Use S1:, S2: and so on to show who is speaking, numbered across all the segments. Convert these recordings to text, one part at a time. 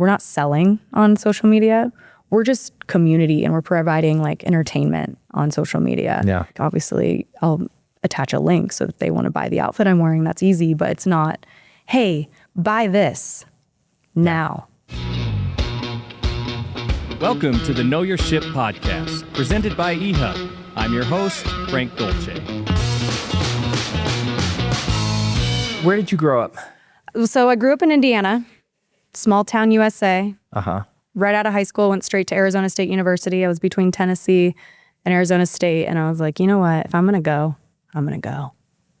S1: we're not selling on social media. We're just community, and we're providing like entertainment on social media.
S2: Yeah.
S1: Obviously, I'll attach a link so if they want to buy the outfit I'm wearing, that's easy, but it's not, hey, buy this now.
S3: Welcome to the Know Your Ship podcast, presented by eHub. I'm your host, Frank Dolce.
S2: Where did you grow up?
S1: So I grew up in Indiana, small town USA.
S2: Uh-huh.
S1: Right out of high school, went straight to Arizona State University. I was between Tennessee and Arizona State, and I was like, you know what? If I'm going to go, I'm going to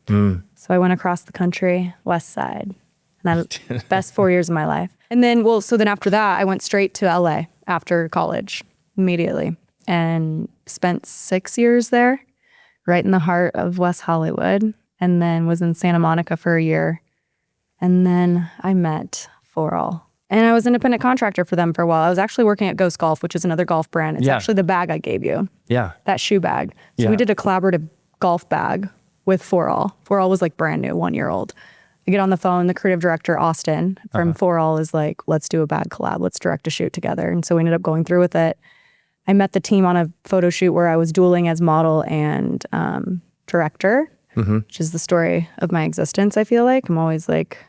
S1: go. So I went across the country, west side. And that best 4 years of my life. And then, then after that, I went straight to LA after college immediately and spent 6 years there, right in the heart of West Hollywood, and then was in Santa Monica for a year. And then I met Fore All. And I was an independent contractor for them for a while. I was actually working at Ghost Golf, which is another golf brand. It's actually the bag I gave you.
S2: Yeah.
S1: That shoe bag. So we did a collaborative golf bag with Fore All. Fore All was like brand new, 1 year old. I get on the phone, the creative director, Austin, from Fore All is like, let's do a bag collab. Let's direct a shoot together. And so we ended up going through with it. I met the team on a photo shoot where I was dueling as model and director, which is the story of my existence, I feel like. I'm always like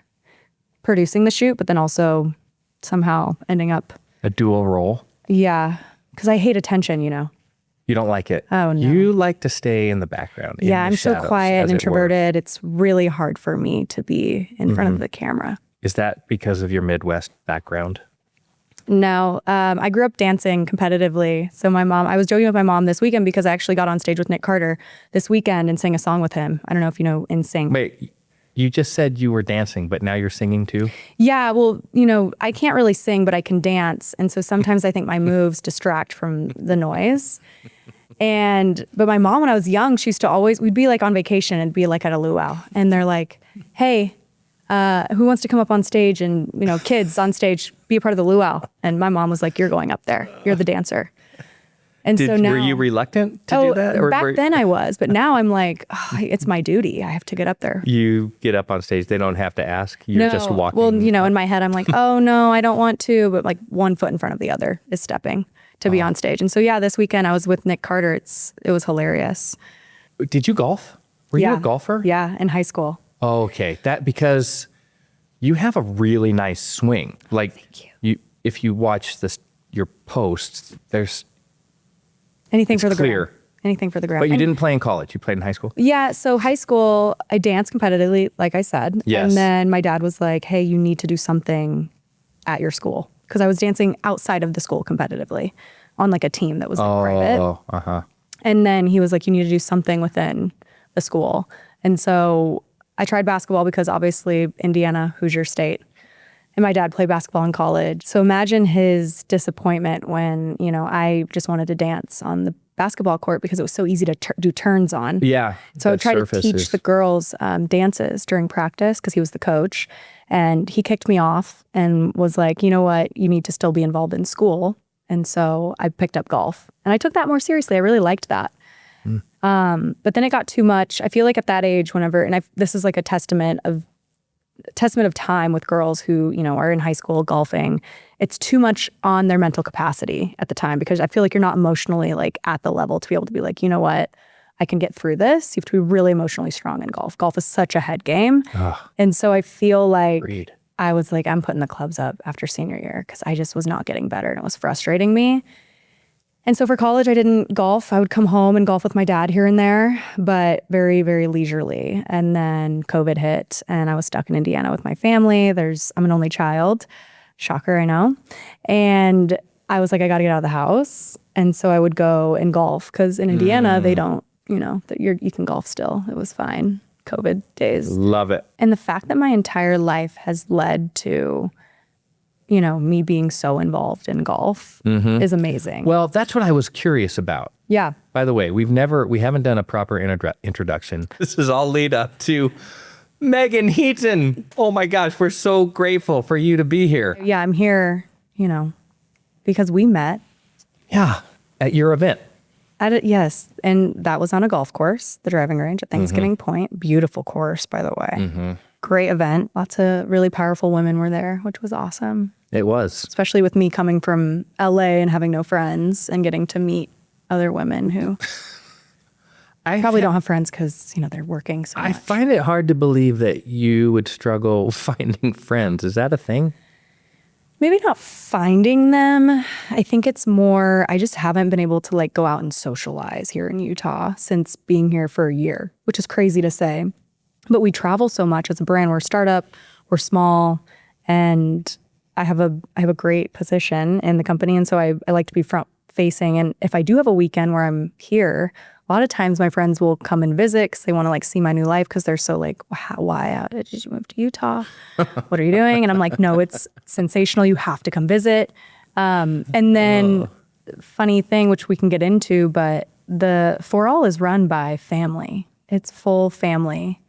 S1: producing the shoot, but then also somehow ending up
S2: A dual role?
S1: Yeah, because I hate attention, you know.
S2: You don't like it?
S1: Oh, no.
S2: You like to stay in the background.
S1: Yeah,
S2: in
S1: I'm
S2: the
S1: so
S2: shadows,
S1: quiet and
S2: as it were.
S1: introverted. It's really hard for me to be in front of the camera.
S2: Is that because of your Midwest background?
S1: No, I grew up dancing competitively. So I was joking with my mom this weekend because I actually got on stage with Nick Carter this weekend and sang a song with him. I don't know if you know NSYNC.
S2: Wait, you just said you were dancing, but now you're singing too?
S1: Yeah, well, you know, I can't really sing, but I can dance. And so sometimes I think my moves distract from the noise. But my mom, when I was young, she used to we'd be like on vacation and be like at a luau. And they're like, hey, who wants to come up on stage and, you know, kids on stage, be a part of the luau. And my mom was like, you're going up there. You're the dancer. And so now.
S2: Were you reluctant to do that?
S1: Back then I was, but now I'm like, it's my duty. I have to get up there.
S2: You get up on stage, they don't have to ask. You're just walking.
S1: Well, you know, in my head, I'm like, oh no, I don't want to. But like one foot in front of the other is stepping to be on stage. And so, yeah, this weekend I was with Nick Carter. It was hilarious.
S2: Did you golf? Were you a golfer?
S1: Yeah, in high school.
S2: Oh, okay. Because you have a really nice swing. Like,
S1: Thank
S2: you. If you watch your posts, there's
S1: Anything for the
S2: clear.
S1: gram. Anything for the gram.
S2: But you didn't play in college. You played in high school?
S1: Yeah, so high school, I danced competitively, like I said.
S2: Yes.
S1: And then my dad was like, hey, you need to do something at your school. Because I was dancing outside of the school competitively on like a team that was like private.
S2: Oh, uh-huh.
S1: And then he was like, you need to do something within the school. And so I tried basketball because obviously Indiana, Hoosier State. And my dad played basketball in college. So imagine his disappointment when, you know, I just wanted to dance on the basketball court because it was so easy to do turns on.
S2: Yeah.
S1: So I tried to teach the girls dances during practice because he was the coach. And he kicked me off and was like, you know what, you need to still be involved in school. And so I picked up golf. And I took that more seriously. I really liked that. But then it got too much. I feel like at that age, this is like a testament of time with girls who, you know, are in high school golfing. It's too much on their mental capacity at the time because I feel like you're not emotionally like at the level to be able to be like, you know what, I can get through this. You have to be really emotionally strong in golf. Golf is such a head game. And so I feel like I was like, I'm putting the clubs up after senior year because I just was not getting better and it was frustrating me. And so for college, I didn't golf. I would come home and golf with my dad here and there, but very, very leisurely. And then COVID hit and I was stuck in Indiana with my family. I'm an only child. Shocker, I know. And I was like, I got to get out of the house. And so I would go and golf because in Indiana, they don't, you know, you can golf still. It was fine. COVID days.
S2: Love it.
S1: And the fact that my entire life has led to, you know, me being so involved in golf is amazing.
S2: Well, that's what I was curious about.
S1: Yeah.
S2: By the way, we haven't done a proper introduction. This is all lead up to Megan Heaton. Oh my gosh, we're so grateful for you to be here.
S1: Yeah, I'm here, you know, because we met.
S2: Yeah, at your event.
S1: Yes, and that was on a golf course, the driving range at Thanksgiving Point. Beautiful course, by the way. Great event. Lots of really powerful women were there, which was awesome.
S2: It was.
S1: especially with me coming from LA and having no friends and getting to meet other women who probably don't have friends because, they're working so
S2: I
S1: much.
S2: find it hard to believe that you would struggle finding friends. Is that a thing?
S1: Maybe not finding them. I think it's more, I just haven't been able to go out and socialize here in Utah since being here for a year, which is crazy to say. But we travel so much as a brand. We're a startup, we're small, and I have a great position in the company. And so I like to be front facing. And if I do have a weekend where I'm here, a lot of times my friends will come and visit because they want to see my new life because they're so why did you move to Utah? What are you doing? And I'm like, no, it's sensational. You have to come visit. And then funny thing, which we can get into, but the Fore All is run by family. It's full family,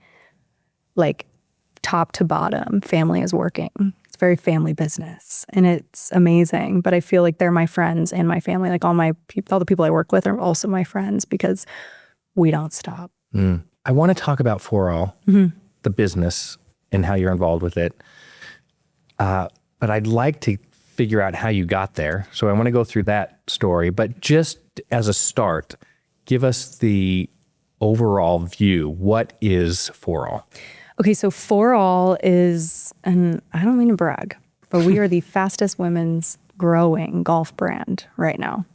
S1: top to bottom. Family is working. It's very family business and it's amazing. But I feel like they're my friends and my family. All the people I work with are also my friends because we don't stop.
S2: I want to talk about Fore All, the business and how you're involved with it. But I'd like to figure out how you got there. So I want to go through that story. But just as a start, give us the overall view. What is Fore All?
S1: Okay, so Fore All is, and I don't mean to brag, but we are the fastest women's growing golf brand right now.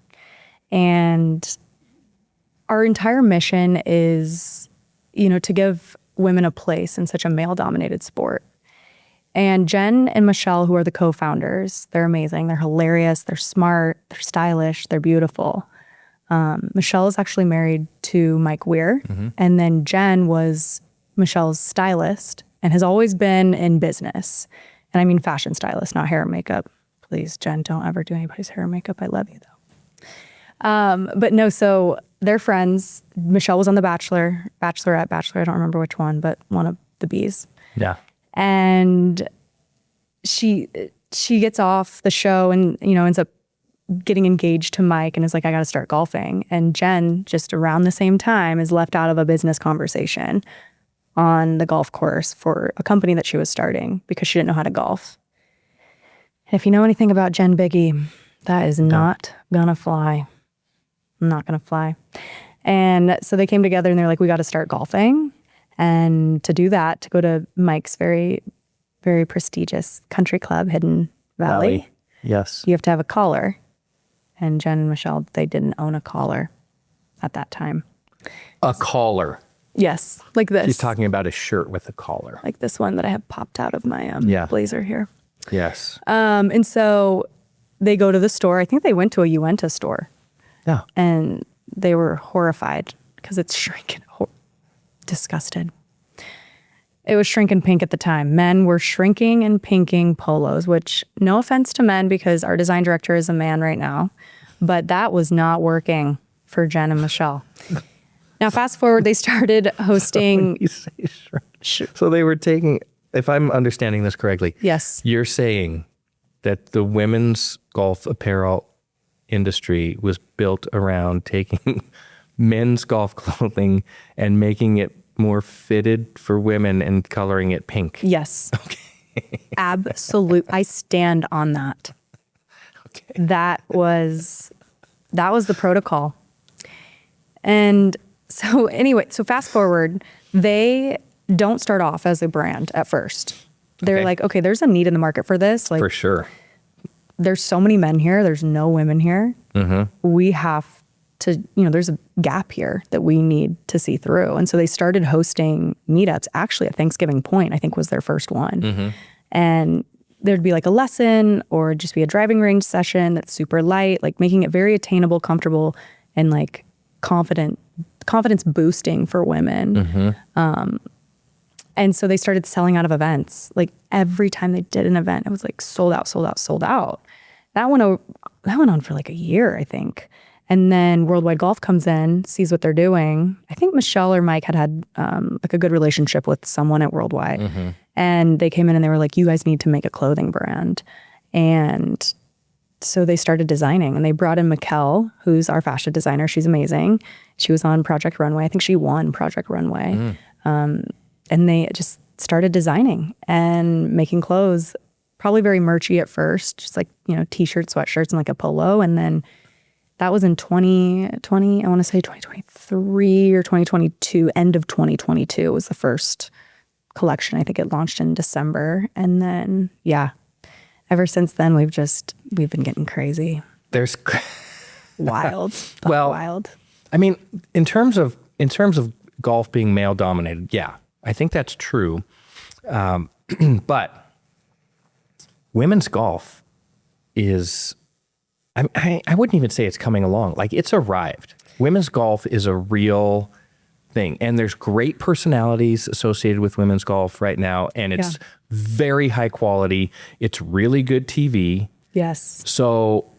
S1: And our entire mission is, to give women a place in such a male-dominated sport. And Jen and Michelle, who are the co-founders, they're amazing. They're hilarious. They're smart. They're stylish. They're beautiful. Michelle is actually married to Mike Weir. And then Jen was Michelle's stylist and has always been in business. And I mean fashion stylist, not hair and makeup. Please, Jen, don't ever do anybody's hair and makeup. I love you, though. But no, so they're friends. Michelle was on The Bachelor, Bachelorette, I don't remember which one, but one of the Bs.
S2: Yeah.
S1: And she gets off the show and, ends up getting engaged to Mike and is like, I got to start golfing. And Jen, just around the same time, is left out of a business conversation on the golf course for a company that she was starting because she didn't know how to golf. And if you know anything about Jen Biggie, that is not gonna fly. Not gonna fly. And so they came together and they're like, we got to start golfing. And to do that, to go to Mike's very, very prestigious country club, Hidden Valley,
S2: Yes.
S1: you have to have a collar. And Jen and Michelle, they didn't own a collar at that time.
S2: A collar.
S1: Yes, like this.
S2: She's talking about a shirt with a collar.
S1: Like this one that I have popped out of my blazer here.
S2: Yes.
S1: And so they go to the store. I think they went to a Uenta store.
S2: Yeah.
S1: And they were horrified because it's shrinking. Disgusted. It was shrinking pink at the time. Men were shrinking and pinking polos, which no offense to men because our design director is a man right now, but that was not working for Jen and Michelle. Now, fast forward, they started hosting.
S2: You say shrink. So they were taking, if I'm understanding this correctly,
S1: Yes.
S2: you're saying that the women's golf apparel industry was built around taking men's golf clothing and making it more fitted for women and coloring it pink.
S1: Yes. Okay. Absolute. I stand on that.
S2: Okay.
S1: That was the protocol. And so anyway, so fast forward, they don't start off as a brand at first. They're like, okay, there's a need in the market for this. Like,
S2: For sure.
S1: there's so many men here. There's no women here. We have to, there's a gap here that we need to see through. And so they started hosting meetups. Actually, at Thanksgiving Point, I think was their first one. And there'd be like a lesson or just be a driving range session that's super light, like making it very attainable, comfortable, and like confidence boosting for women. And so they started selling out of events. Like every time they did an event, it was like sold out, sold out, sold out. That went on for like a year, I think. And then Worldwide Golf comes in, sees what they're doing. I think Michelle or Mike had like a good relationship with someone at Worldwide. And they came in and they were like, you guys need to make a clothing brand. And so they started designing and they brought in Mikkel, who's our fashion designer. She's amazing. She was on Project Runway. I think she won Project Runway. And they just started designing and making clothes probably very merchy at first, just like, t-shirts, sweatshirts, and like a polo. And then that was in 2020, I want to say 2023 or 2022, end of 2022 was the first collection. I think it launched in December. And then, ever since then, we've been getting crazy.
S2: There's
S1: wild. Wild.
S2: I mean, in terms of golf being male dominated, I think that's true. But women's golf is, I wouldn't even say it's coming along. Like, it's arrived. Women's golf is a real thing. And there's great personalities associated with women's golf right now. And it's very high quality. It's really good TV.
S1: Yes.
S2: So,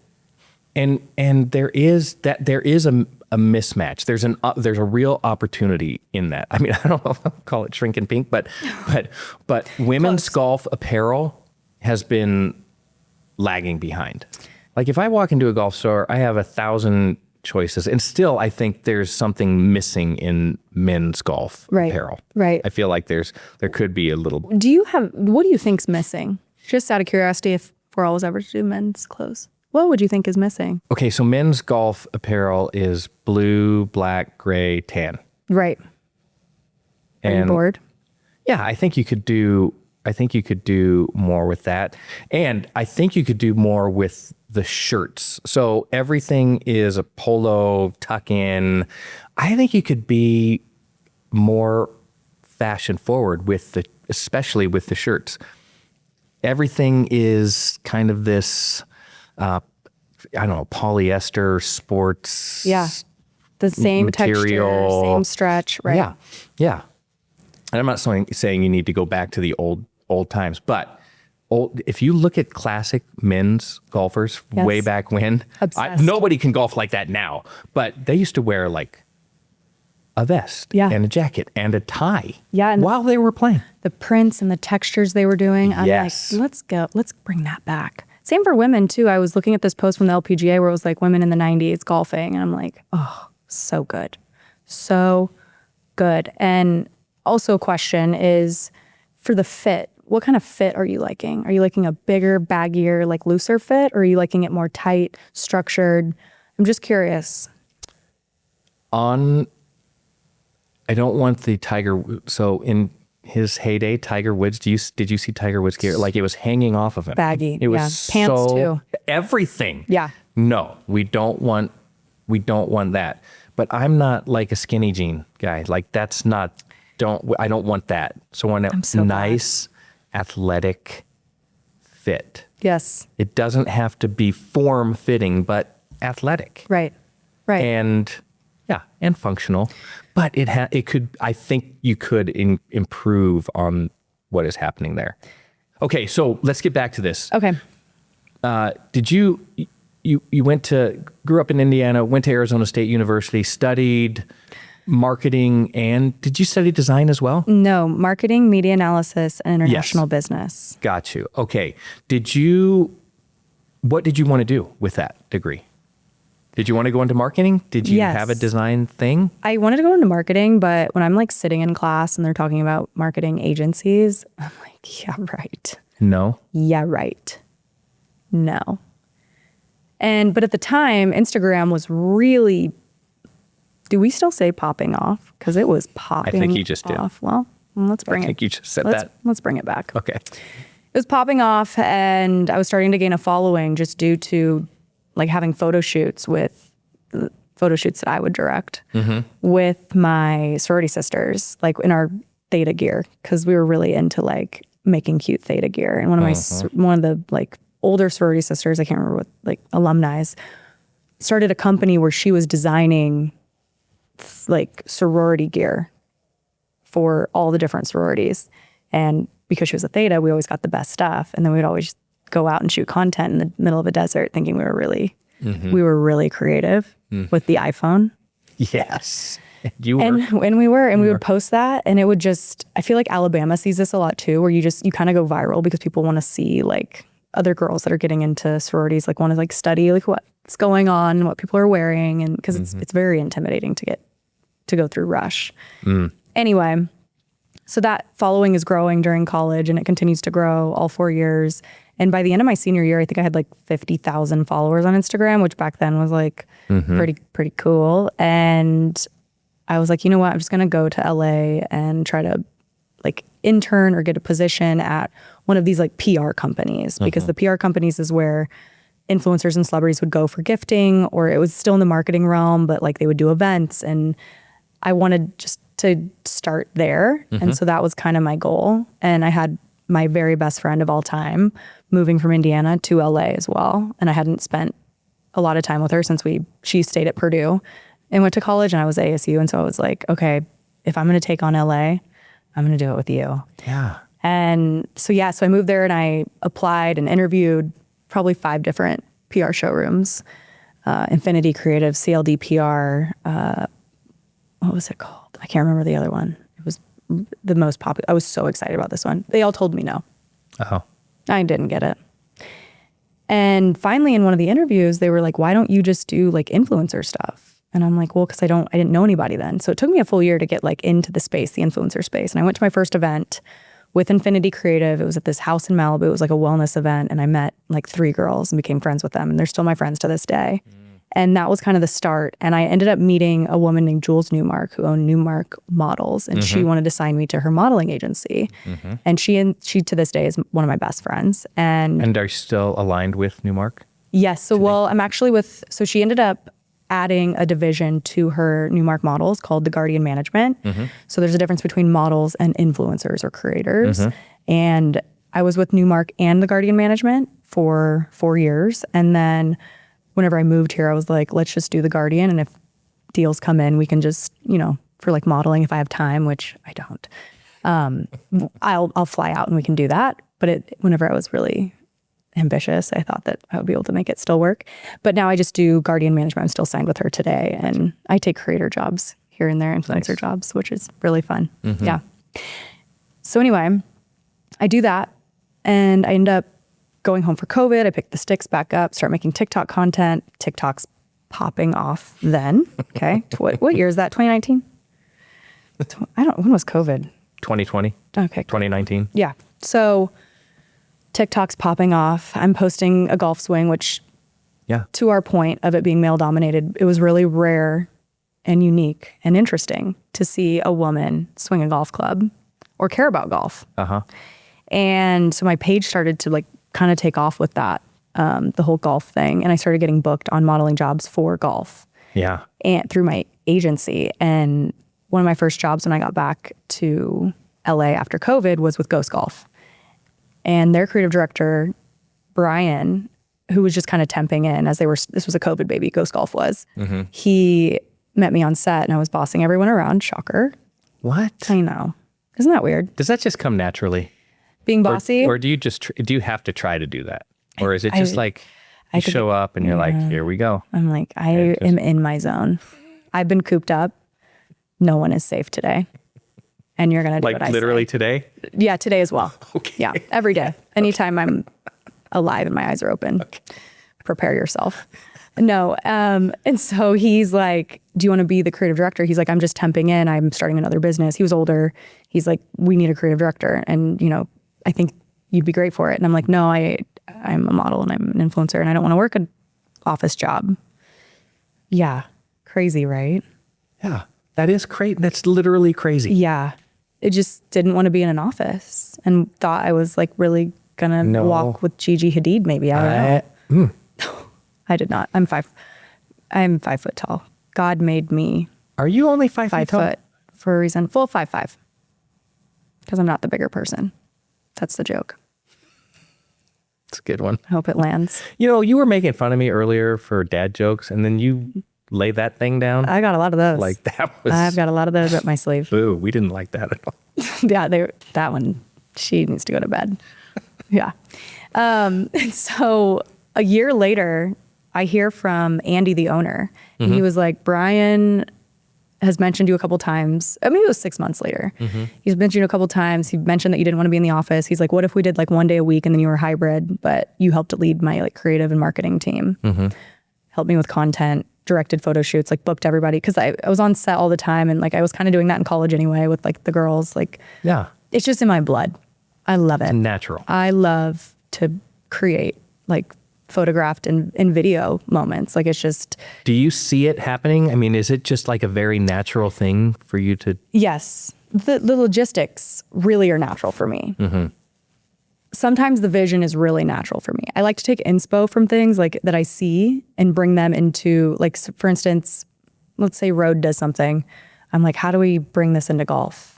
S2: and there is a mismatch. There's a real opportunity in that. I mean, I don't know if I'll call it shrink and pink, but women's golf apparel has been lagging behind. Like, if I walk into a golf store, I have 1,000 choices, and still I think there's something missing in men's golf apparel.
S1: Right.
S2: I feel like there could be a little.
S1: What do you think's missing? Just out of curiosity, if Fore All was ever to do men's clothes, what would you think is missing?
S2: Okay, so men's golf apparel is blue, black, gray, tan.
S1: Right. Are you bored?
S2: Yeah, I think you could do more with that. And I think you could do more with the shirts. So everything is a polo tuck in. I think you could be more fashion forward especially with the shirts. Everything is kind of this, polyester sports.
S1: Yeah. The same
S2: material.
S1: Texture, same stretch, right?
S2: Yeah. Yeah. And I'm not saying you need to go back to the old times, but if you look at classic men's golfers way back when, nobody can golf like that now, but they used to wear like a vest and a jacket and a tie while they were playing.
S1: The prints and the textures they were doing. I'm like, let's bring that back. Same for women too. I was looking at this post from the LPGA where it was like women in the 90s golfing, and I'm like, oh, so good. So good. And also a question is, for the fit, what kind of fit are you liking? Are you liking a bigger, baggier, like looser fit, or are you liking it more tight, structured? I'm just curious.
S2: I don't want the Tiger. So in his heyday, Tiger Woods, did you see Tiger Woods gear? Like, it was hanging off of him.
S1: Baggy.
S2: It was
S1: pants too.
S2: Everything.
S1: Yeah.
S2: No, we don't want that. But I'm not like a skinny jean guy. Like, that's not. I don't want that. So I want a nice, athletic fit.
S1: Yes.
S2: It doesn't have to be form fitting, but athletic.
S1: Right.
S2: And functional. But it could. I think you could improve on what is happening there. Okay, so let's get back to this.
S1: Okay.
S2: Did you grew up in Indiana, went to Arizona State University, studied marketing, and did you study design as well?
S1: No, marketing, media analysis, and international business.
S2: Got you. Okay. What did you want to do with that degree? Did you want to go into marketing? Did you have a design thing? I
S1: wanted to go into marketing, but when I'm like sitting in class and they're talking about marketing agencies, I'm like, yeah, right.
S2: No.
S1: Yeah, right. No. But at the time, Instagram was really, do we still say popping off? Because it was popping off.
S2: I think you just did.
S1: Well, let's bring it.
S2: I think you just said that.
S1: Let's bring it back.
S2: Okay.
S1: It was popping off, and I was starting to gain a following just due to like having photo shoots that I would direct with my sorority sisters, like in our theta gear, because we were really into like making cute theta gear. And one of the like older sorority sisters, I can't remember what, like alumni, started a company where she was designing like sorority gear for all the different sororities. And because she was a theta, we always got the best stuff. And then we'd always go out and shoot content in the middle of a desert, thinking we were really creative with the iPhone.
S2: Yes. You were.
S1: And we were. And we would post that, and it would just, I feel like Alabama sees this a lot too, where you kind of go viral because people want to see like other girls that are getting into sororities, like want to like study like what's going on, what people are wearing. And because it's very intimidating to go through Rush. Anyway, so that following is growing during college, and it continues to grow all 4 years. And by the end of my senior year, I think I had like 50,000 followers on Instagram, which back then was like pretty cool. And I was like, you know what? I'm just going to go to LA and try to like intern or get a position at one of these like PR companies, because the PR companies is where influencers and celebrities would go for gifting, or it was still in the marketing realm, but like they would do events. And I wanted just to start there. And so that was kind of my goal. And I had my very best friend of all time moving from Indiana to LA as well. And I hadn't spent a lot of time with her since she stayed at Purdue and went to college, and I was at ASU. And so I was like, okay, if I'm going to take on LA, I'm going to do it with you.
S2: Yeah.
S1: And so, so I moved there and I applied and interviewed probably 5 different PR showrooms, Infinity Creative, CLD PR, what was it called? I can't remember the other one. It was the most popular. I was so excited about this one. They all told me no.
S2: Oh.
S1: I didn't get it. And finally, in one of the interviews, they were like, why don't you just do like influencer stuff? And I'm like, well, because I didn't know anybody then. So it took me a full year to get like into the space, the influencer space. And I went to my first event with Infinity Creative. It was at this house in Malibu. It was like a wellness event. And I met like 3 girls and became friends with them. And they're still my friends to this day. And that was kind of the start. And I ended up meeting a woman named Jules Newmark, who owned Newmark Models. And she wanted to sign me to her modeling agency. And she to this day is one of my best friends. And
S2: are you still aligned with Newmark?
S1: Yes. So, I'm actually so she ended up adding a division to her Newmark Models called the Guardian Management. So there's a difference between models and influencers or creators. And I was with Newmark and the Guardian Management for 4 years. And then whenever I moved here, I was like, let's just do the Guardian. And if deals come in, we can just, for like modeling, if I have time, which I don't, I'll fly out and we can do that. But whenever I was really ambitious, I thought that I would be able to make it still work. But now I just do Guardian Management. I'm still signed with her today. And I take creator jobs here and there, influencer jobs, which is really fun. Yeah. So anyway, I do that. And I end up going home for COVID. I picked the sticks back up, start making TikTok content. TikTok's popping off then. Okay. What year is that? 2019? When was COVID?
S2: 2020.
S1: Okay.
S2: 2019.
S1: Yeah. So TikTok's popping off. I'm posting a golf swing, which to our point of it being male dominated, it was really rare and unique and interesting to see a woman swing a golf club or care about golf. And so my page started to like kind of take off with that, the whole golf thing. And I started getting booked on modeling jobs for golf.
S2: Yeah.
S1: And through my agency. And one of my first jobs when I got back to LA after COVID was with Ghost Golf. And their creative director, Brian, who was just kind of temping in as this was a COVID baby, Ghost Golf was. He met me on set and I was bossing everyone around. Shocker.
S2: What?
S1: I know. Isn't that weird?
S2: Does that just come naturally?
S1: Being bossy?
S2: Or do you do you have to try to do that? Or is it just like you show up and you're like, here we go?
S1: I'm like, I am in my zone. I've been cooped up. No one is safe today. And you're going to do what I say. Like
S2: literally today?
S1: Yeah, today as well.
S2: Okay.
S1: Yeah, every day. Anytime I'm alive and my eyes are open. Okay. Prepare yourself. No. And so he's like, do you want to be the creative director? He's like, I'm just temping in. I'm starting another business. He was older. He's like, we need a creative director. And, I think you'd be great for it. And I'm like, no, I'm a model and I'm an influencer and I don't want to work an office job. Yeah. Crazy, right?
S2: Yeah. That is crazy. That's literally crazy.
S1: Yeah. It just didn't want to be in an office and thought I was like really going to walk with Gigi Hadid maybe. I don't know. I did not. I'm 5 foot tall. God made me.
S2: Are you only 5
S1: feet tall? 5 foot for a reason. Full 5'5". Because I'm not the bigger person. That's the joke.
S2: It's a good one.
S1: I hope it lands.
S2: You were making fun of me earlier for dad jokes and then you lay that thing down.
S1: I got a lot of those.
S2: Like that was.
S1: I've got a lot of those up my sleeve.
S2: Boo, we didn't like that at all.
S1: Yeah, that one, she needs to go to bed. Yeah. And so a year later, I hear from Andy, the owner, and he was like, Brian has mentioned you a couple times. I mean, it was 6 months later. He's mentioned you a couple times. He mentioned that you didn't want to be in the office. He's like, what if we did like 1 day a week and then you were hybrid, but you helped lead my like creative and marketing team, helped me with content, directed photo shoots, like booked everybody. Cause I was on set all the time. And like, I was kind of doing that in college anyway with like the girls, like,
S2: yeah,
S1: it's just in my blood. I love it.
S2: It's natural.
S1: I love to create like photographed and video moments. Like it's just,
S2: Do you see it happening? I mean, is it just like a very natural thing for you to?
S1: yes, the logistics really are natural for me. Sometimes the vision is really natural for me. I like to take inspo from things like that I see and bring them into, like, for instance, let's say Road does something. I'm like, how do we bring this into golf?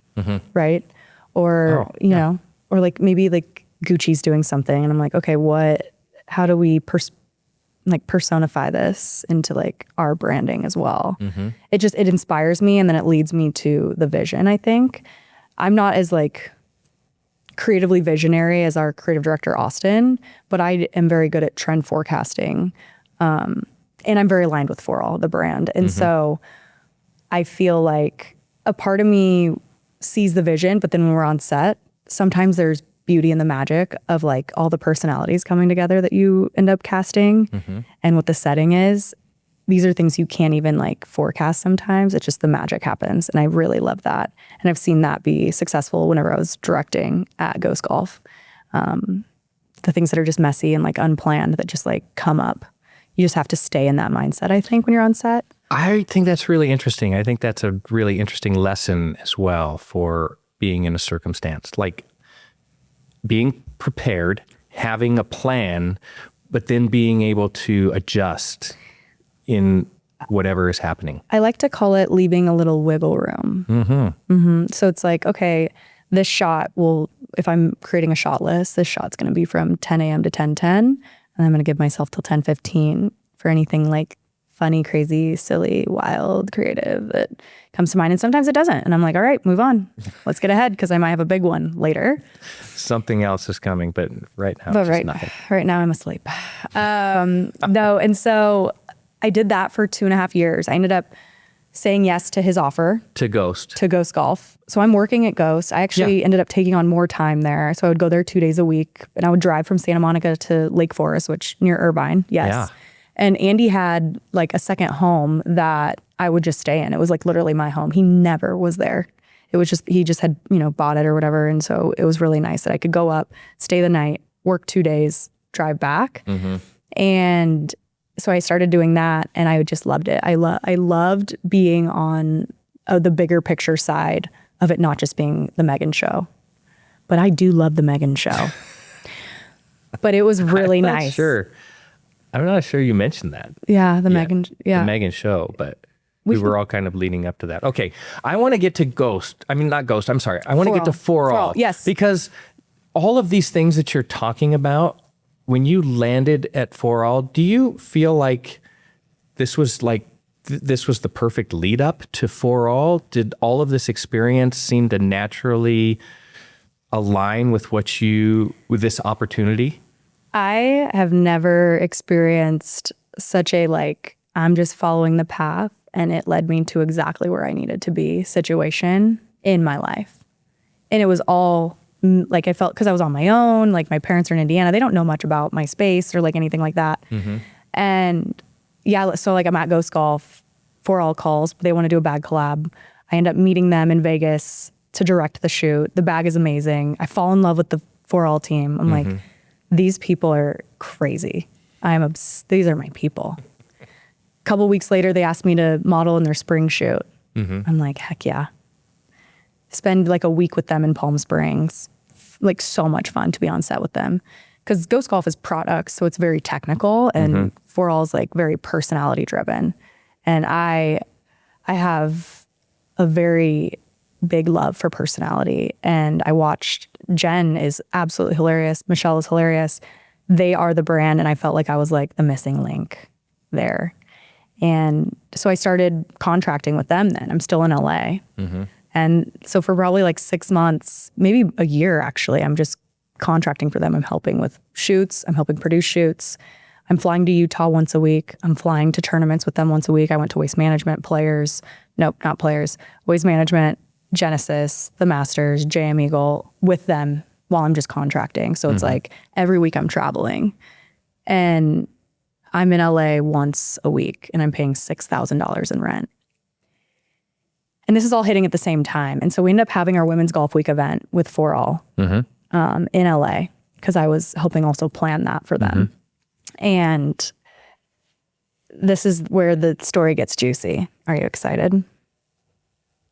S1: Right? Or, you know, or like maybe like Gucci's doing something and I'm like, okay, how do we personify this into like our branding as well? It inspires me and then it leads me to the vision, I think. I'm not as like creatively visionary as our creative director, Austin, but I am very good at trend forecasting. And I'm very aligned with Fore All, the brand. And so I feel like a part of me sees the vision, but then when we're on set, sometimes there's beauty in the magic of like all the personalities coming together that you end up casting and what the setting is. These are things you can't even like forecast sometimes. It's just the magic happens. And I really love that. And I've seen that be successful whenever I was directing at Ghost Golf. The things that are just messy and like unplanned that just like come up. You just have to stay in that mindset, I think, when you're on set.
S2: I think that's really interesting. I think that's a really interesting lesson as well for being in a circumstance. Like being prepared, having a plan, but then being able to adjust in whatever is happening.
S1: I like to call it leaving a little wiggle room. So it's like, okay, this shot if I'm creating a shot list, this shot's going to be from 10 a.m. to 10:10, and I'm going to give myself till 10:15 for anything like funny, crazy, silly, wild, creative that comes to mind. And sometimes it doesn't. And I'm like, all right, move on. Let's get ahead because I might have a big one later.
S2: Something else is coming, but right now,
S1: But
S2: it's
S1: right,
S2: nothing.
S1: right now I'm asleep. No, and so I did that for 2.5 years. I ended up saying yes to his offer
S2: To Ghost.
S1: to Ghost Golf. So I'm working at Ghost. I actually ended up taking on more time there. So I would go there 2 days a week and I would drive from Santa Monica to Lake Forest, which near Irvine. Yes.
S2: Yeah.
S1: And Andy had like a second home that I would just stay in. It was like literally my home. He never was there. It was just, he just had, bought it or whatever. And so it was really nice that I could go up, stay the night, work 2 days, drive back. And so I started doing that and I just loved it. I loved being on the bigger picture side of it, not just being the Megan show. But I do love the Megan show. But it was really nice.
S2: I'm not sure you mentioned that.
S1: Yeah, the Megan. Yeah,
S2: the Megan show, but we were all kind of leading up to that. Okay, I want to get to Ghost. I mean, not Ghost. I'm sorry. I want to get to Fore All.
S1: Yes,
S2: because all of these things that you're talking about, when you landed at Fore All, do you feel like this was the perfect lead up to Fore All? Did all of this experience seem to naturally align with with this opportunity?
S1: I have never experienced such a I'm just following the path and it led me to exactly where I needed to be situation in my life. And it was all I felt because I was on my own, like my parents are in Indiana. They don't know much about my space or like anything like that. And yeah, so I'm at Ghost Golf, Fore All calls, but they want to do a bag collab. I end up meeting them in Vegas to direct the shoot. The bag is amazing. I fall in love with the Fore All team. I'm like, these people are crazy. These are my people. A couple weeks later, they asked me to model in their spring shoot. I'm like, heck yeah. Spend a week with them in Palm Springs. So much fun to be on set with them. Because Ghost Golf is products, so it's very technical, and Fore All is very personality driven. And I have a very big love for personality. And I watched Jen is absolutely hilarious. Michelle is hilarious. They are the brand. And I felt like I was the missing link there. And so I started contracting with them then. I'm still in LA. And so for probably 6 months, maybe a year actually, I'm just contracting for them. I'm helping with shoots. I'm helping produce shoots. I'm flying to Utah once a week. I'm flying to tournaments with them once a week. I went to Waste Management, Waste Management, Genesis, the Masters, JM Eagle with them while I'm just contracting. So it's every week I'm traveling and I'm in LA once a week and I'm paying $6,000 in rent. And this is all hitting at the same time. And so we end up having our Women's Golf Week event with Fore All in LA. because I was helping also plan that for them. And this is where the story gets juicy. Are you excited?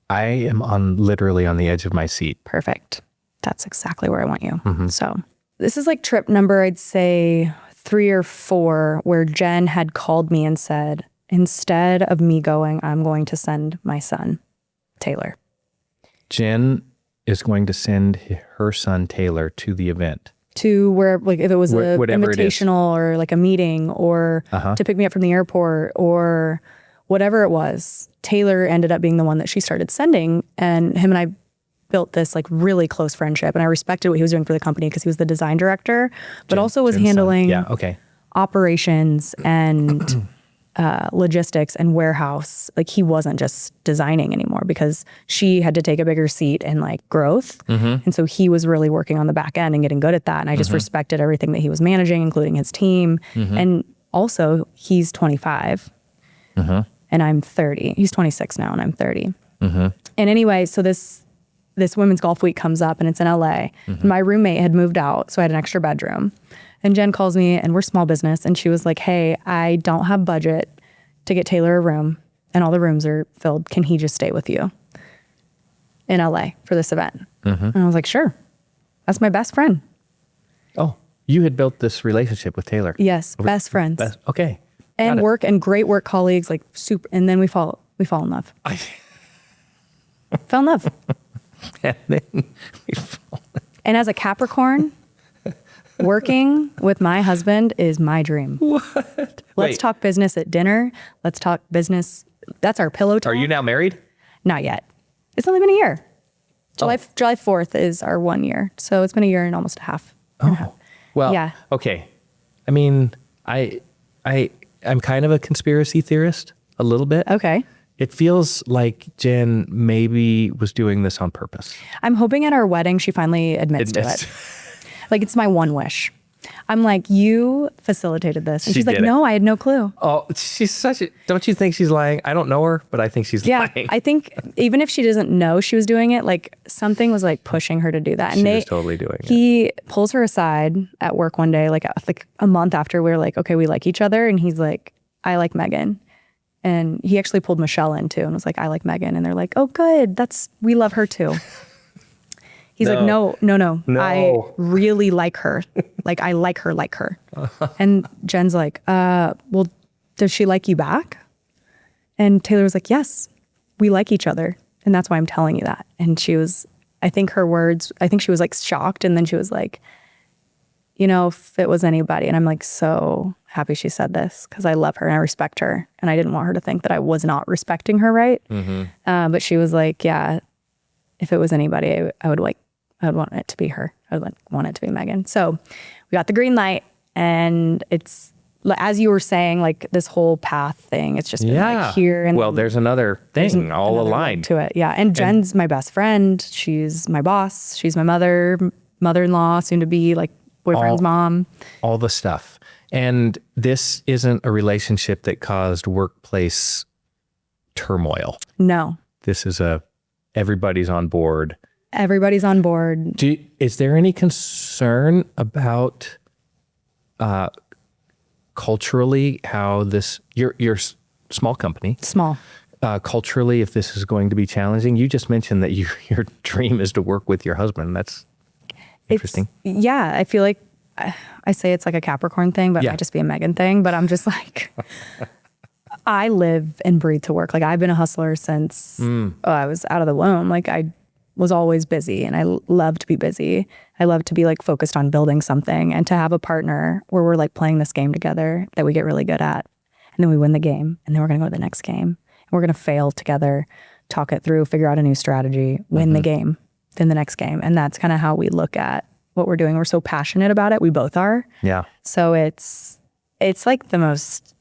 S2: I am literally on the edge of my seat.
S1: Perfect. That's exactly where I want you. So this is like trip number, I'd say 3 or 4, where Jen had called me and said, instead of me going, I'm going to send my son, Taylor.
S2: Jen is going to send her son, Taylor, to the event.
S1: To where, like, if it was an
S2: Whatever
S1: invitational or like a meeting or to pick me up from the airport or whatever it was, Taylor ended up being the one that she started sending. And him and I built this like really close friendship. And I respected what he was doing for the company because he was the design director, but also was
S2: Jen's
S1: handling
S2: son.
S1: operations and logistics and warehouse. Like, he wasn't just designing anymore because she had to take a bigger seat in like growth. And so he was really working on the back end and getting good at that. And I just respected everything that he was managing, including his team. And also he's 25 and I'm 30. He's 26 now and I'm 30. And anyway, so this women's golf week comes up and it's in LA. And my roommate had moved out, so I had an extra bedroom. And Jen calls me, and we're small business, and she was like, hey, I don't have budget to get Taylor a room, and all the rooms are filled. Can he just stay with you in LA for this event? And I was like, sure. That's my best friend.
S2: Oh, you had built this relationship with Taylor.
S1: Yes, best friends.
S2: Okay.
S1: And great work colleagues, like super. And then we fall in love. Fell in love.
S2: And then we fall.
S1: And as a Capricorn, working with my husband is my dream.
S2: What?
S1: Let's talk business at dinner. Let's talk business. That's our pillow talk.
S2: Are you now married?
S1: Not yet. It's only been a year. July 4th is our 1 year. So it's been a year and almost a half.
S2: Well,
S1: yeah.
S2: Okay. I mean, I'm kind of a conspiracy theorist, a little bit.
S1: Okay.
S2: It feels like Jen maybe was doing this on purpose.
S1: I'm hoping at our wedding she finally admits to it. Like, it's my one wish. I'm like, you facilitated this. And she's like, no, I had no clue.
S2: Oh, she's don't you think she's lying? I don't know her, but I think she's lying.
S1: I think even if she doesn't know she was doing it, like, something was like pushing her to do that. And
S2: she was totally doing it.
S1: He pulls her aside at work one day, like a month after we were like, okay, we like each other. And he's like, I like Megan. And he actually pulled Michelle in too and was like, I like Megan. And they're like, oh, good. We love her too. He's like, no. I really like her. Like, I like her. And Jen's like, well, does she like you back? And Taylor was like, yes, we like each other. And that's why I'm telling you that. And she was, I think she was like shocked. And then she was like, if it was anybody. And I'm like, so happy she said this because I love her and I respect her. And I didn't want her to think that I was not respecting her, right? But she was like, yeah, if it was anybody, I would want it to be her. I would want it to be Megan. So we got the green light, and it's, as you were saying, like this whole path thing, it's just been like here. And
S2: well, there's another thing all aligned
S1: to it. Yeah. And Jen's my best friend. She's my boss. She's my mother-in-law, soon to be, like, boyfriend's mom. All
S2: the stuff. And this isn't a relationship that caused workplace turmoil.
S1: No.
S2: This is everybody's on board.
S1: Everybody's on board.
S2: Is there any concern about culturally how your small company, culturally, if this is going to be challenging? You just mentioned that your dream is to work with your husband. That's interesting.
S1: I feel like I say it's like a Capricorn thing, but it might just be a Megan thing. But I'm just like, I live and breathe to work. Like, I've been a hustler since I was out of the womb. Like, I was always busy, and I love to be busy. I love to be like focused on building something, and to have a partner where we're like playing this game together that we get really good at. And then we win the game, and then we're going to go to the next game, and we're going to fail together, talk it through, figure out a new strategy, win the game, then the next game. And that's kind of how we look at what we're doing. We're so passionate about it. We both are. Yeah. So it's like the most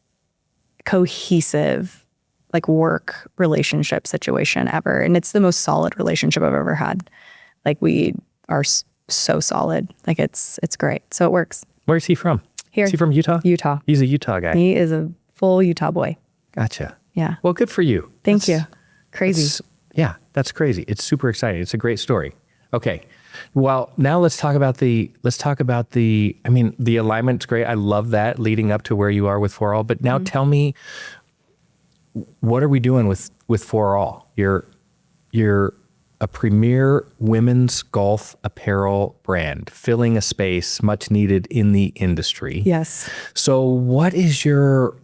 S1: cohesive, like, work relationship situation ever. And it's the most solid relationship I've ever had. Like, we are so solid. Like, it's great. So it works.
S2: Where's he from?
S1: Here.
S2: Is he from Utah?
S1: Utah.
S2: He's a Utah guy.
S1: He is a full Utah boy.
S2: Gotcha.
S1: Yeah.
S2: Well, good for you.
S1: Thank you. Crazy.
S2: That's crazy. It's super exciting. It's a great story. Okay. Well, now let's talk about the, I mean, the alignment's great. I love that leading up to where you are with Fore All. But now tell me, what are we doing with Fore All? You're a premier women's golf apparel brand, filling a space much needed in the industry.
S1: Yes.
S2: So what is your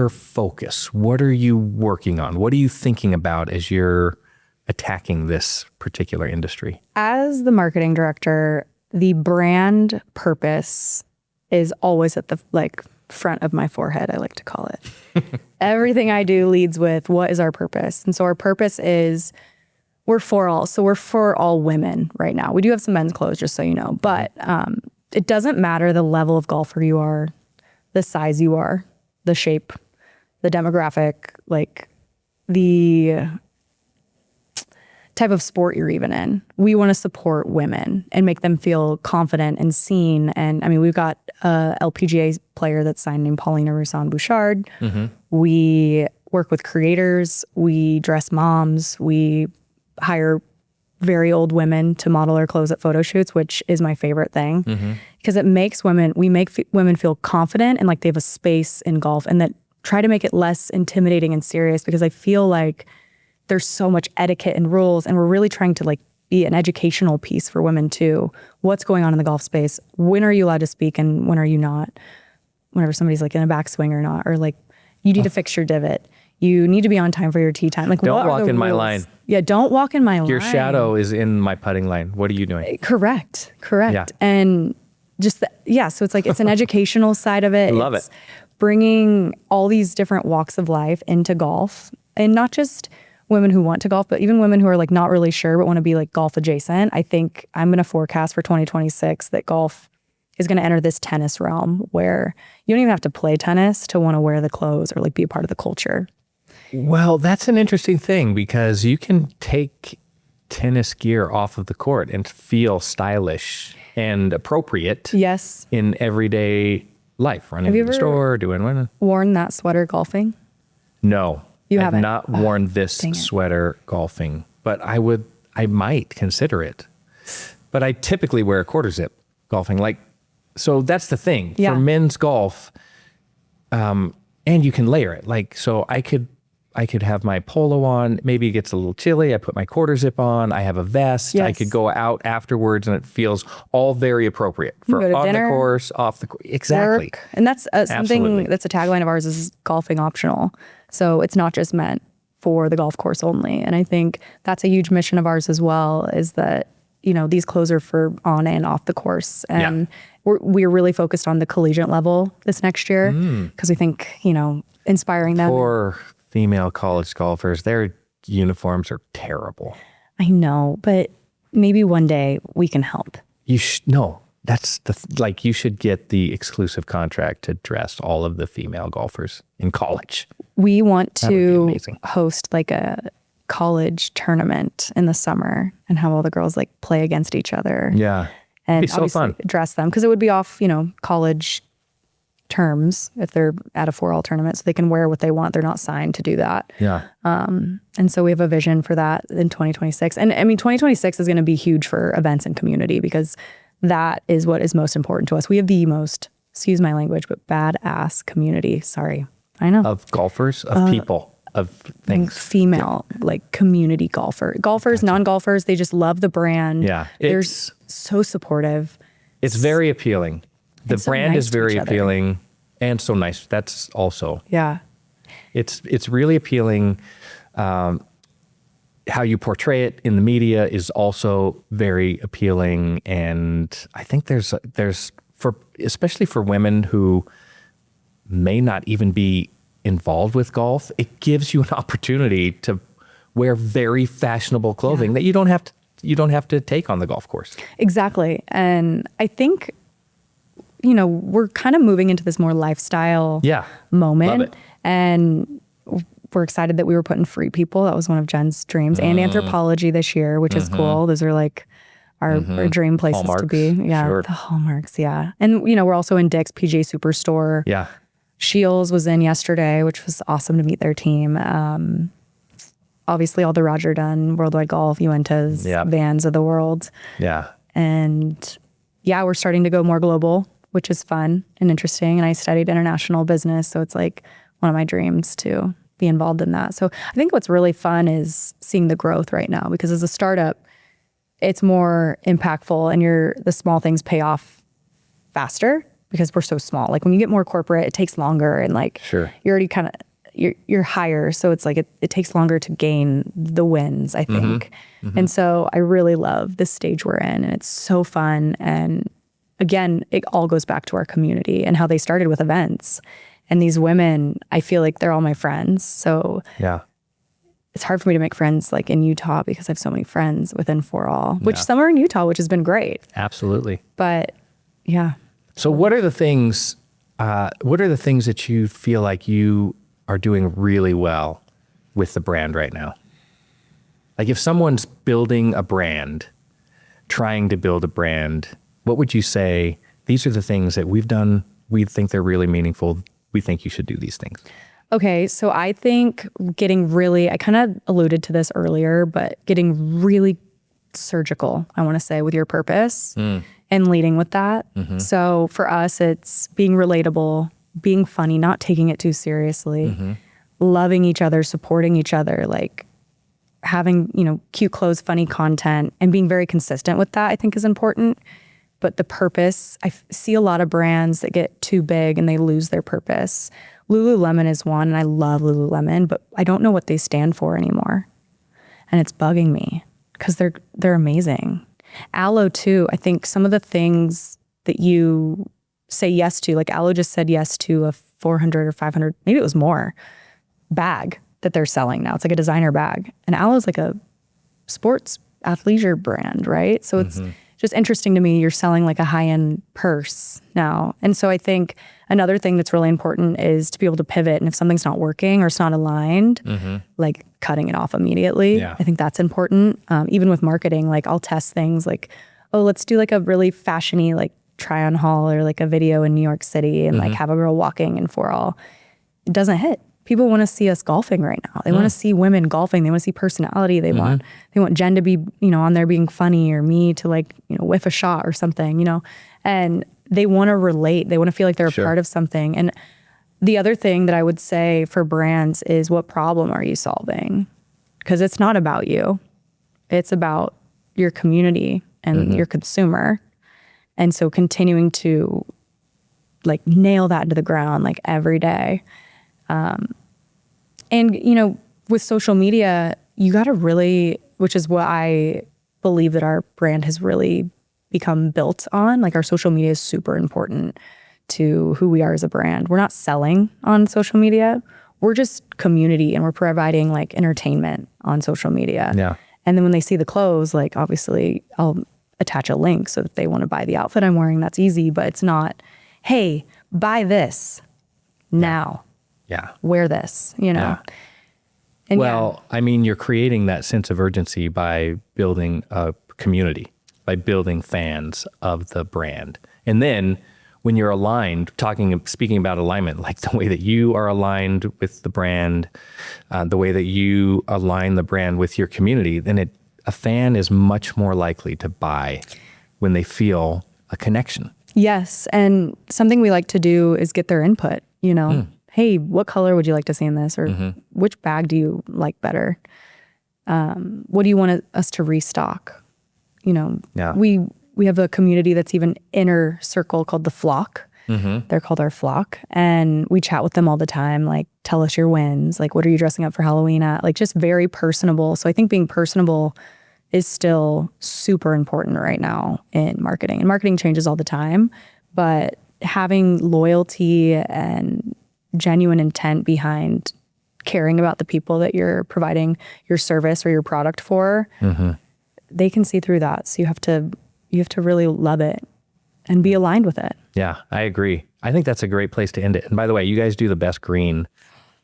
S2: focus? What are you working on? What are you thinking about as you're attacking this particular industry?
S1: As the marketing director, the brand purpose is always at the front of my forehead, I like to call it. Everything I do leads with what is our purpose. And so our purpose is we're for all. So we're for all women right now. We do have some men's clothes, just so you know, but it doesn't matter the level of golfer you are, the size you are, the shape, the demographic, like the type of sport you're even in. We want to support women and make them feel confident and seen. And I mean, we've got a LPGA player that's signed named Paulina Roussan-Bouchard. We work with creators. We dress moms. We hire very old women to model our clothes at photo shoots, which is my favorite thing because it makes women feel confident and like they have a space in golf, and that try to make it less intimidating and serious, because I feel like there's so much etiquette and rules, and we're really trying to like be an educational piece for women too. What's going on in the golf space? When are you allowed to speak and when are you not? Whenever somebody's like in a backswing or not, or like you need to fix your divot. You need to be on time for your tee time. Like,
S2: don't walk in my line.
S1: Yeah, don't walk in my line.
S2: Your shadow is in my putting line. What are you doing?
S1: Correct.
S2: Yeah.
S1: And just, so it's like, it's an educational side of it.
S2: Love
S1: it's
S2: it.
S1: Bringing all these different walks of life into golf, and not just women who want to golf, but even women who are like not really sure, but want to be like golf adjacent. I think I'm going to forecast for 2026 that golf is going to enter this tennis realm where you don't even have to play tennis to want to wear the clothes or like be a part of the culture.
S2: Well, that's an interesting thing, because you can take tennis gear off of the court and feel stylish and appropriate.
S1: Yes.
S2: In everyday life, running to the store, doing what?
S1: Worn that sweater golfing?
S2: No.
S1: You
S2: I've
S1: haven't?
S2: not worn this sweater golfing, but I might consider it. But I typically wear a quarter zip golfing. So that's the thing.
S1: Yeah.
S2: For men's golf, and you can layer it. So I could have my polo on. Maybe it gets a little chilly. I put my quarter zip on. I have a vest.
S1: Yes.
S2: I could go out afterwards, and it feels all very appropriate for
S1: go to
S2: on
S1: dinner,
S2: the course, off the course. Exactly.
S1: Work. And that's something
S2: Absolutely.
S1: that's a tagline of ours is golfing optional. So it's not just meant for the golf course only. And I think that's a huge mission of ours as well, is that, these clothes are for on and off the course. And we're really focused on the collegiate level this next year, because we think, inspiring them.
S2: For female college golfers, their uniforms are terrible.
S1: I know, but maybe one day we can help.
S2: No, that's you should get the exclusive contract to dress all of the female golfers in college.
S1: We want to
S2: amazing.
S1: host like a college tournament in the summer and have all the girls like play against each other.
S2: Yeah.
S1: And
S2: It'd be so
S1: obviously
S2: fun.
S1: dress them, because it would be off, college terms if they're at a Fore All tournament, so they can wear what they want. They're not signed to do that.
S2: Yeah.
S1: And so we have a vision for that in 2026. And I mean, 2026 is going to be huge for events and community, because that is what is most important to us. We have the most, excuse my language, but badass community. Sorry. I know.
S2: Of golfers, of people, of things.
S1: Female, like community golfers, non-golfers, they just love the brand.
S2: Yeah.
S1: They're so supportive.
S2: It's very appealing. The
S1: so
S2: brand
S1: nice
S2: is
S1: to
S2: very
S1: each other.
S2: appealing and so nice. That's also,
S1: Yeah.
S2: it's really appealing. How you portray it in the media is also very appealing. And I think there's especially for women who may not even be involved with golf, it gives you an opportunity to wear very fashionable clothing that you don't have to take on the golf course.
S1: Exactly. And I think, we're kind of moving into this more lifestyle moment.
S2: Love it.
S1: And we're excited that we were putting Free People. That was one of Jen's dreams. And Anthropology this year, which is cool. Those are like our dream places
S2: Hallmarks,
S1: to be. Yeah,
S2: sure.
S1: the hallmarks, yeah. And, we're also in Dick's PGA Superstore.
S2: Yeah.
S1: Shields was in yesterday, which was awesome to meet their team. obviously all the Roger Dunn, Worldwide Golf, Uentas,
S2: Yep.
S1: Vans of the world.
S2: Yeah.
S1: And yeah, we're starting to go more global, which is fun and interesting. And I studied international business. So it's like one of my dreams to be involved in that. So I think what's really fun is seeing the growth right now, because as a startup, it's more impactful and the small things pay off faster because we're so small. Like when you get more corporate, it takes longer, and like
S2: Sure.
S1: you're already kind of, you're higher. So it's like it takes longer to gain the wins, I think. And so I really love this stage we're in, and it's so fun. And again, it all goes back to our community and how they started with events. And these women, I feel like they're all my friends. So
S2: Yeah.
S1: it's hard for me to make friends like in Utah because I have so many friends within Fore All, which some are in Utah, which has been great.
S2: Absolutely.
S1: But yeah.
S2: So what are the things that you feel like you are doing really well with the brand right now? Like if someone's building a brand, trying to build a brand, what would you say, these are the things that we've done, we think they're really meaningful, we think you should do these things?
S1: Okay, so I think I kind of alluded to this earlier, but getting really surgical, I want to say, with your purpose and leading with that. So for us, it's being relatable, being funny, not taking it too seriously, loving each other, supporting each other, like having, cute clothes, funny content, and being very consistent with that, I think is important. But the purpose, see a lot of brands that get too big and they lose their purpose. Lululemon is one, and I love Lululemon, but I don't know what they stand for anymore. And it's bugging me because they're amazing. Aloe too, I think some of the things that you say yes to, like Aloe just said yes to a 400 or 500, maybe it was more, bag that they're selling now. It's like a designer bag. And Aloe's like a sports athleisure brand, right? So it's just interesting to me. You're selling like a high-end purse now. And so I think another thing that's really important is to be able to pivot. And if something's not working or it's not aligned, like cutting it off immediately.
S2: Yeah.
S1: I think that's important. Even with marketing, like I'll test things like, oh, let's do like a really fashiony like try on haul or like a video in New York City and like have a girl walking in Fore All. It doesn't hit. People want to see us golfing right now. They want to see women golfing. They want to see personality. They want Jen to be, on there being funny, or me to like, whiff a shot or something, and they want to relate. They want to feel like they're a part of something. And the other thing that I would say for brands is, what problem are you solving? Because it's not about you. It's about your community and your consumer. And so continuing to like nail that into the ground like every day. And, with social media, you got to really, which is what I believe that our brand has really become built on. Like our social media is super important to who we are as a brand. We're not selling on social media. We're just community, and we're providing like entertainment on social media.
S2: Yeah.
S1: And then when they see the clothes, like obviously I'll attach a link so that they want to buy the outfit I'm wearing. That's easy, but it's not, hey, buy this now.
S2: Yeah.
S1: Wear this,
S2: Yeah.
S1: And
S2: well, I mean, you're creating that sense of urgency by building a community, by building fans of the brand. And then when you're aligned, speaking about alignment, like the way that you are aligned with the brand, the way that you align the brand with your community, then a fan is much more likely to buy when they feel a connection.
S1: Yes. And something we like to do is get their input, Hey, what color would you like to see in this? Or which bag do you like better? What do you want us to restock? We have a community that's even inner circle called the Flock. They're called our Flock. And we chat with them all the time. Like, tell us your wins. Like, what are you dressing up for Halloween at? Like, just very personable. So I think being personable is still super important right now in marketing. And marketing changes all the time. But having loyalty and genuine intent behind caring about the people that you're providing your service or your product for, they can see through that. So you have to really love it and be aligned with it.
S2: Yeah, I agree. I think that's a great place to end it. And by the way, you guys do the best green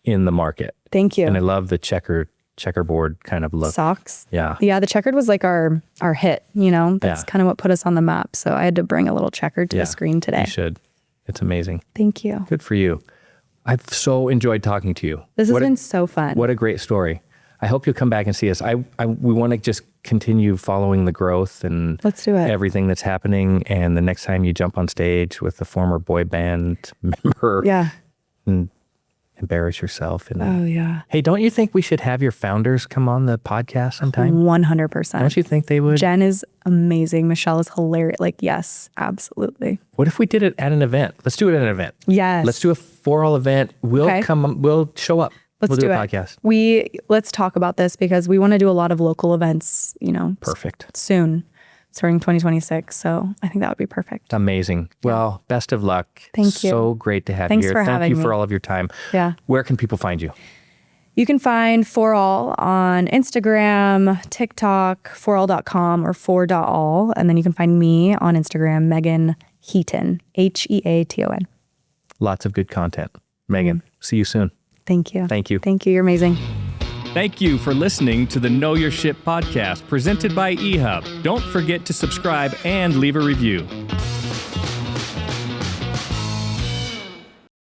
S2: in the market.
S1: Thank you.
S2: And I love the checkerboard kind of look.
S1: Socks.
S2: Yeah.
S1: Yeah, the checkered was like our hit, That's kind of what put us on the map. So I had to bring a little checkered to the screen today.
S2: You should. It's amazing.
S1: Thank you.
S2: Good for you. I've so enjoyed talking to you.
S1: This has been so fun.
S2: What a great story. I hope you'll come back and see us. We want to just continue following the growth and
S1: Let's do it.
S2: everything that's happening. And the next time you jump on stage with a former boy band member, and embarrass yourself. And
S1: Oh, yeah.
S2: hey, don't you think we should have your founders come on the podcast sometime?
S1: 100%.
S2: Don't you think they would?
S1: Jen is amazing. Michelle is hilarious. Like, yes, absolutely.
S2: What if we did it at an event? Let's do it at an event.
S1: Yes.
S2: Let's do a Fore All event. We'll
S1: Okay.
S2: we'll show up.
S1: Let's
S2: we'll
S1: do
S2: a
S1: it.
S2: podcast.
S1: Let's talk about this because we want to do a lot of local events,
S2: Perfect.
S1: soon, starting 2026. So I think that would be perfect.
S2: Amazing. Well, best of luck.
S1: Thank you.
S2: So great to have
S1: Thanks
S2: you
S1: for
S2: here. Thank
S1: having
S2: you for
S1: me.
S2: all of your time.
S1: Yeah.
S2: Where can people find you?
S1: You can find Fore All on Instagram, TikTok, foreall.com or fore.all. And then you can find me on Instagram, Megan Heaton, Heaton.
S2: Lots of good content. Megan, see you soon.
S1: Thank you.
S2: Thank you.
S1: Thank you. You're amazing.
S3: Thank you for listening to the Know Your Ship podcast presented by eHub. Don't forget to subscribe and leave a review.